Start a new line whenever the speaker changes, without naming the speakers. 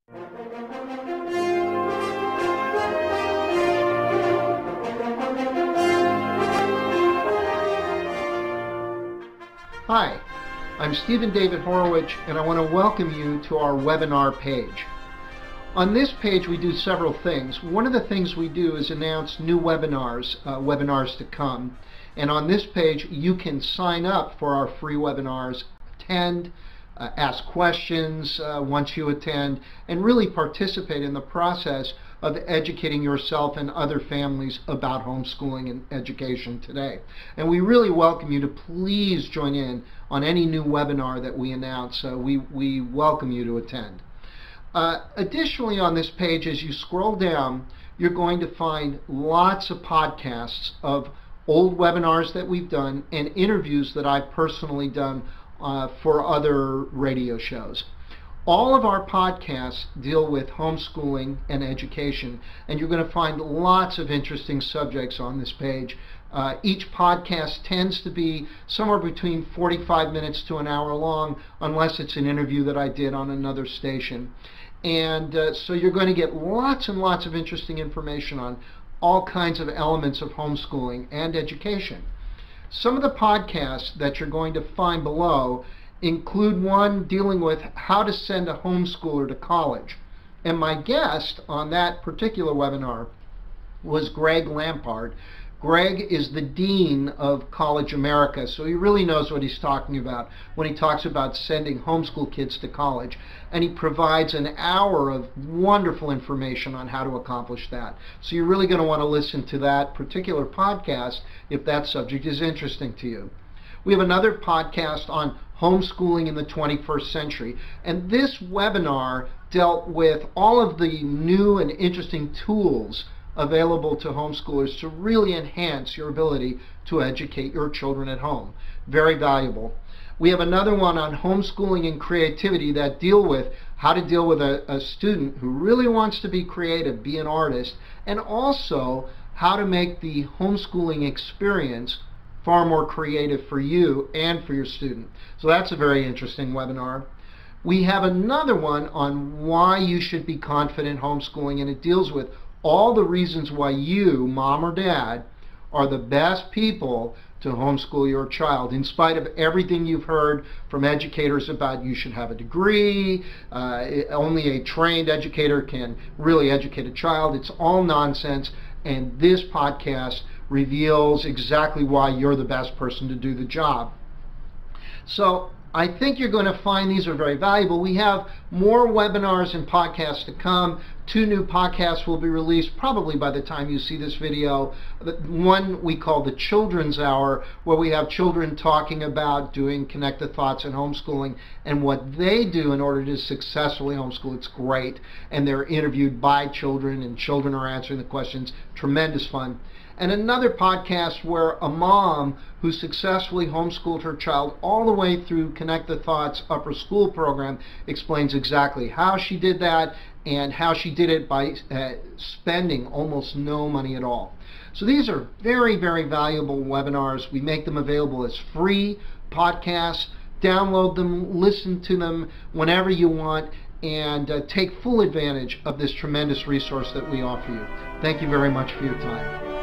Hi, I'm Stephen David Horowitz, and I want to welcome you to our webinar page. On this page we do several things. One of the things we do is announce new webinars to come. And on this page you can sign up for our free webinars, attend, ask questions once you attend, and really participate in the process of educating yourself and other families about homeschooling and education today. And we really welcome you to please join in on any new webinar that we announce. We welcome you to attend. Additionally, on this page, as you scroll down, you're going to find lots of podcasts of old webinars that we've done and interviews that I've personally done for other radio shows. All of our podcasts deal with homeschooling and education, and you're going to find lots of interesting subjects on this page. Each podcast tends to be somewhere between 45 minutes to an hour long, unless it's an interview that I did on another station. And so you're going to get lots and lots of interesting information on all kinds of elements of homeschooling and education. Some of the podcasts that you're going to find below include one dealing with how to send a homeschooler to college. And my guest on that particular webinar was Greg Lampard. Greg is the Dean of College America, so he really knows what he's talking about when he talks about sending homeschool kids to college. And he provides an hour of wonderful information on how to accomplish that. So you're really going to want to listen to that particular podcast if that subject is interesting to you. We have another podcast on homeschooling in the 21st century, and this webinar dealt with all of the new and interesting tools available to homeschoolers to really enhance your ability to educate your children at home. Very valuable. We have another one on homeschooling and creativity that deal with how to deal with a student who really wants to be creative, be an artist, and also how to make the homeschooling experience far more creative for you and for your student. So that's a very interesting webinar. We have another one on why you should be confident homeschooling, and it deals with all the reasons why you, mom or dad, are the best people to homeschool your child, in spite of everything you've heard from educators about you should have a degree, only a trained educator can really educate a child. It's all nonsense, and this podcast reveals exactly why you're the best person to do the job. So I think you're going to find these are very valuable. We have more webinars and podcasts to come. 2 new podcasts will be released probably by the time you see this video. One we call the Children's Hour, where we have children talking about doing Connect the Thoughts and homeschooling and what they do in order to successfully homeschool. It's great. And they're interviewed by children, and children are answering the questions. Tremendous fun. And another podcast where a mom who successfully homeschooled her child all the way through Connect the Thoughts upper school program explains exactly how she did that and how she did it by spending almost no money at all. So these are very, very valuable webinars. We make them available as free podcasts. Download them, listen to them whenever you want, and take full advantage of this tremendous resource that we offer you. Thank you very much for your time.